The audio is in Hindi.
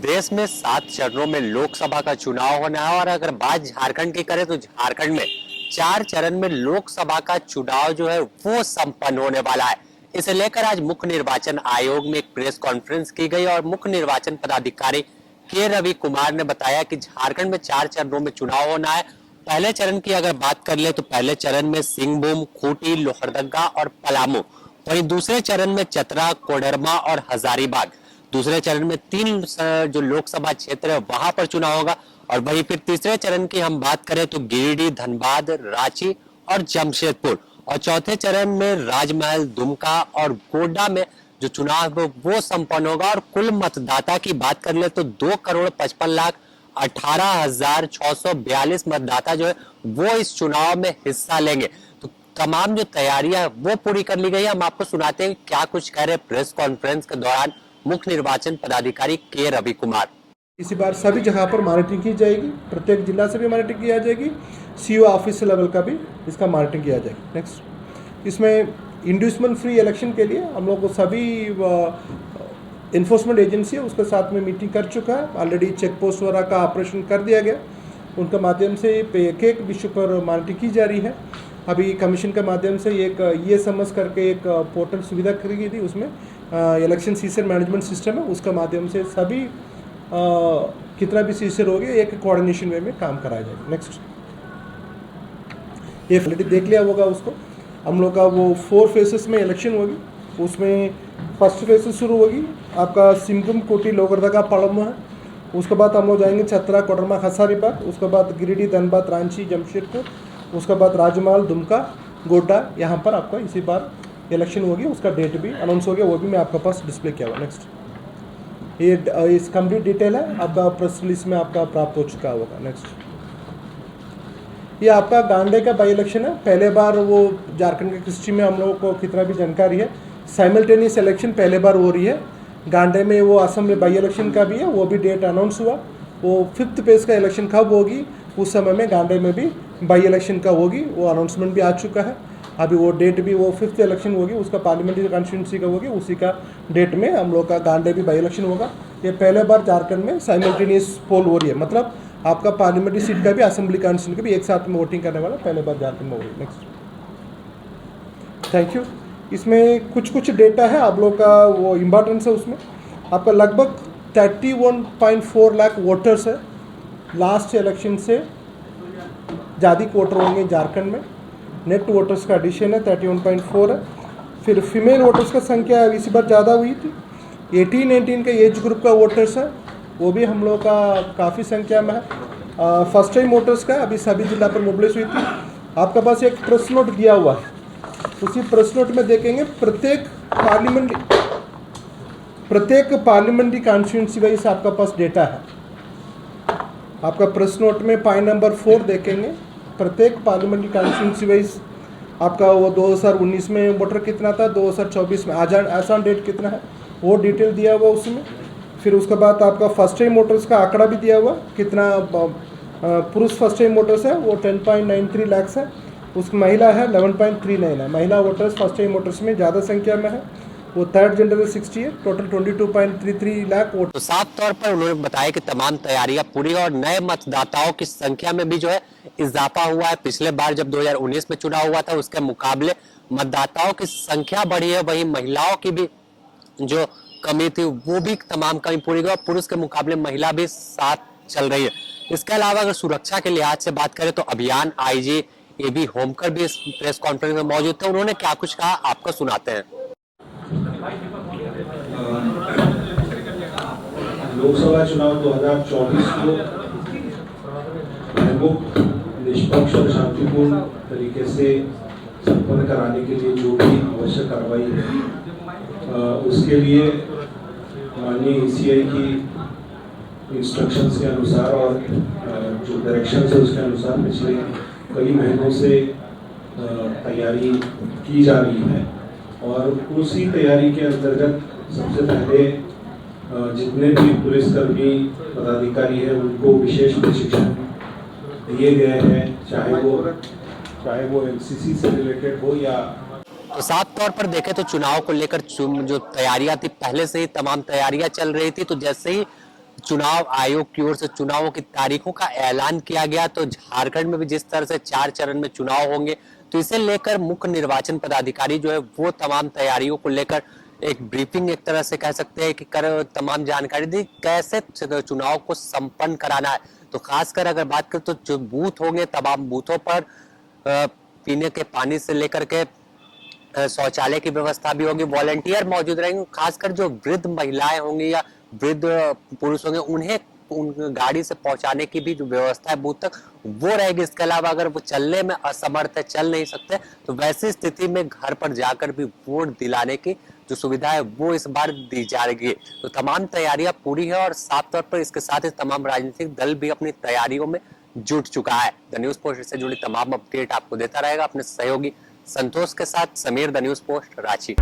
देश में 7 चरणों में लोकसभा का चुनाव होना है और अगर बात झारखंड की करें तो झारखंड में 4 चरण में लोकसभा का चुनाव जो है वो संपन्न होने वाला है। इसे लेकर आज मुख्य निर्वाचन आयोग में एक प्रेस कॉन्फ्रेंस की गई और मुख्य निर्वाचन पदाधिकारी के रवि कुमार ने बताया कि झारखंड में 4 चरणों में चुनाव होना है। पहले चरण की अगर बात कर ले तो पहले चरण में सिंहभूम, खूंटी, लोहरदगा और पलामू, वहीं दूसरे चरण में चतरा, कोडरमा और हजारीबाग। दूसरे चरण में 3 जो लोकसभा क्षेत्र है वहां पर चुनाव होगा और वहीं फिर तीसरे चरण की हम बात करें तो गिरिडीह, धनबाद, रांची और जमशेदपुर और चौथे चरण में राजमहल, दुमका और गोड्डा में जो चुनाव है वो संपन्न होगा। और कुल मतदाता की बात कर ले तो 2,55,18,642 मतदाता जो है वो इस चुनाव में हिस्सा लेंगे। तो तमाम जो तैयारियां वो पूरी कर ली गई है। हम आपको सुनाते हैं क्या कुछ कह रहे प्रेस कॉन्फ्रेंस के दौरान मुख्य निर्वाचन पदाधिकारी के रवि कुमार। इसी बार सभी जगह पर मॉनिटरिंग की जाएगी, प्रत्येक जिला से भी मॉनिटरिंग की जाएगी, सीओ ऑफिस लेवल का भी इसका मॉनिटरिंग किया जाएगी। नेक्स्ट, इसमें इंड्यूसमेंट फ्री इलेक्शन के लिए हम लोग को सभी इन्फोर्समेंट एजेंसी है उसके साथ में मीटिंग कर चुका है। ऑलरेडी चेक पोस्ट वगैरह का ऑपरेशन कर दिया गया, उनके माध्यम से एक एक विषय पर मॉनिटरिंग की जा रही है। अभी कमीशन के माध्यम से एक ESMS करके एक पोर्टल सुविधा करी गई थी, उसमें इलेक्शन सीजन मैनेजमेंट सिस्टम है, उसके माध्यम से सभी कितना भी सीजन हो गया एक कोऑर्डिनेशन वे में काम कराया जाएगा। नेक्स्ट, ये ऑलरेडी देख लिया होगा उसको। हम लोग का वो 4 फेसेस में इलेक्शन होगी, उसमें फर्स्ट फेज शुरू होगी आपका सिंहभूम, कोटी, लोहरदगा, पलामू है। उसके बाद हम लोग जाएंगे चतरा, कोडरमा, हजारीबाग, उसके बाद गिरिडीह, धनबाद, रांची, जमशेदपुर, उसके बाद राजमहल, दुमका, गोड्डा। यहाँ पर आपका इसी बार इलेक्शन होगी, उसका डेट भी अनाउंस हो गया, वो भी मैं आपके पास डिस्प्ले किया हुआ। नेक्स्ट, ये इस कंप्लीट डिटेल है आपका प्रेस रिलीज में आपका प्राप्त हो चुका होगा। नेक्स्ट, ये आपका गांडे का बाई इलेक्शन है। पहले बार वो झारखंड के हिस्ट्री में हम लोगों को कितना भी जानकारी है, साइमल्टेनियस इलेक्शन पहले बार हो रही है। गांडे में वो असम में बाई इलेक्शन का भी है, वो भी डेट अनाउंस हुआ। वो 5th फेज का इलेक्शन कब होगी उस समय में गांडे में भी बाई इलेक्शन का होगी, वो अनाउंसमेंट भी आ चुका है। अभी वो डेट भी वो 5th इलेक्शन होगी, उसका पार्लियामेंट्री कॉन्स्टिट्यूंसी का होगी, उसी का डेट में हम लोग का गांडे भी बाई इलेक्शन होगा। ये पहले बार झारखंड में साइमल्टेनियस पोल हो रही है, मतलब आपका पार्लियामेंट्री सीट का भी असेंबली कॉन्स्टिट्यूंसी का भी एक साथ में वोटिंग करने वाला पहले बार झारखंड में हो रही है। Next, thank you. इसमें कुछ डेटा है आप लोग का, वो इम्पोर्टेंस है। उसमें आपका लगभग 31.4 लाख वोटर्स है। लास्ट इलेक्शन से ज़्यादा वोटर होंगे झारखंड में। नेट वोटर्स का एडिशन है 31.4 है। फिर फीमेल वोटर्स का संख्या इसी बार ज़्यादा हुई थी। 18-19 का एज ग्रुप का वोटर्स है, वो भी हम लोग का काफ़ी संख्या में है। फर्स्ट टाइम वोटर्स का अभी सभी जिला पर मोबिलाइज हुई थी। आपके पास एक प्रेस नोट दिया हुआ है, उसी प्रेस नोट में देखेंगे प्रत्येक पार्लियामेंट्री कॉन्स्टिट्यूंसी वाइज आपका पास डेटा है। आपका प्रेस नोट में पॉइंट नंबर 4 देखेंगे, प्रत्येक पार्लियामेंट्री कॉन्स्टिट्यूंसी वाइज आपका वो 2019 में वोटर कितना था, 2024 में आसान डेट कितना है, वो डिटेल दिया हुआ उसमें। फिर उसके बाद आपका फर्स्ट टाइम वोटर्स का आंकड़ा भी दिया हुआ, कितना पुरुष फर्स्ट टाइम वोटर्स है वो 10.93 लाख है, उसकी महिला है 11.39 है। महिला वोटर्स फर्स्ट टाइम वोटर्स में ज़्यादा संख्या में है, वो थर्ड जेंडर है 60 है। Total 22.33 lakh vote. तो साफ तौर पर उन्होंने बताया कि तमाम तैयारियां पूरी और नए मतदाताओं की संख्या में भी जो है इजाफा हुआ है। पिछले बार जब 2019 में चुनाव हुआ था उसके मुकाबले मतदाताओं की संख्या बढ़ी है, वहीं महिलाओं की भी जो कमी थी वो भी तमाम कमी पूरी गई और पुरुष के मुकाबले महिला भी साथ चल रही है। इसके अलावा अगर सुरक्षा के लिहाज से बात करें तो अभियान IG AB होमकर भी इस प्रेस कॉन्फ्रेंस में मौजूद थे। उन्होंने क्या कुछ कहा आपको सुनाते हैं। लोकसभा चुनाव 2024 को मुक्त, निष्पक्ष और शांतिपूर्ण तरीके से संपन्न कराने के लिए जो भी आवश्यक कार्रवाई है उसके लिए माननीय ECI की इंस्ट्रक्शंस के अनुसार और जो डायरेक्शंस है उसके अनुसार पिछले कई महीनों से तैयारी की जा रही है। और उसी तैयारी के अंतर्गत सबसे पहले जितने भी पुलिसकर्मी पदाधिकारी हैं उनको विशेष प्रशिक्षण दिए गए हैं, चाहे वो NCC से रिलेटेड हो या तो साफ तौर पर देखें तो चुनाव को लेकर जो तैयारियां थी पहले से ही तमाम तैयारियां चल रही थी। तो जैसे ही चुनाव आयोग की ओर से चुनावों की तारीखों का ऐलान किया गया, तो झारखंड में भी जिस तरह से 4 चरण में चुनाव होंगे, तो इसे लेकर मुख्य निर्वाचन पदाधिकारी जो है वो तमाम तैयारियों को लेकर एक ब्रीफिंग एक तरह से कह सकते हैं कि कर तमाम जानकारी दी कैसे चुनाव को संपन्न कराना है। तो खासकर अगर बात करें तो जो बूथ होंगे तमाम बूथों पर पीने के पानी से लेकर के शौचालय की व्यवस्था भी होगी, वॉलंटियर मौजूद रहेंगे, खासकर जो वृद्ध महिलाएं होंगी या वृद्ध पुरुष होंगे उन्हें उन गाड़ी से पहुंचाने की भी जो व्यवस्था है बूथ तक वो रहेगी। इसके अलावा अगर वो चलने में असमर्थ है, चल नहीं सकते, तो वैसी स्थिति में घर पर जाकर भी वोट दिलाने की जो सुविधा है वो इस बार दी जाएगी। तो तमाम तैयारियां पूरी है और साफ तौर पर इसके साथ ही तमाम राजनीतिक दल भी अपनी तैयारियों में जुट चुका है। द न्यूज पोस्ट से जुड़ी तमाम अपडेट आपको देता रहेगा अपने सहयोगी संतोष के साथ। Sameer, the news post, Ranchi.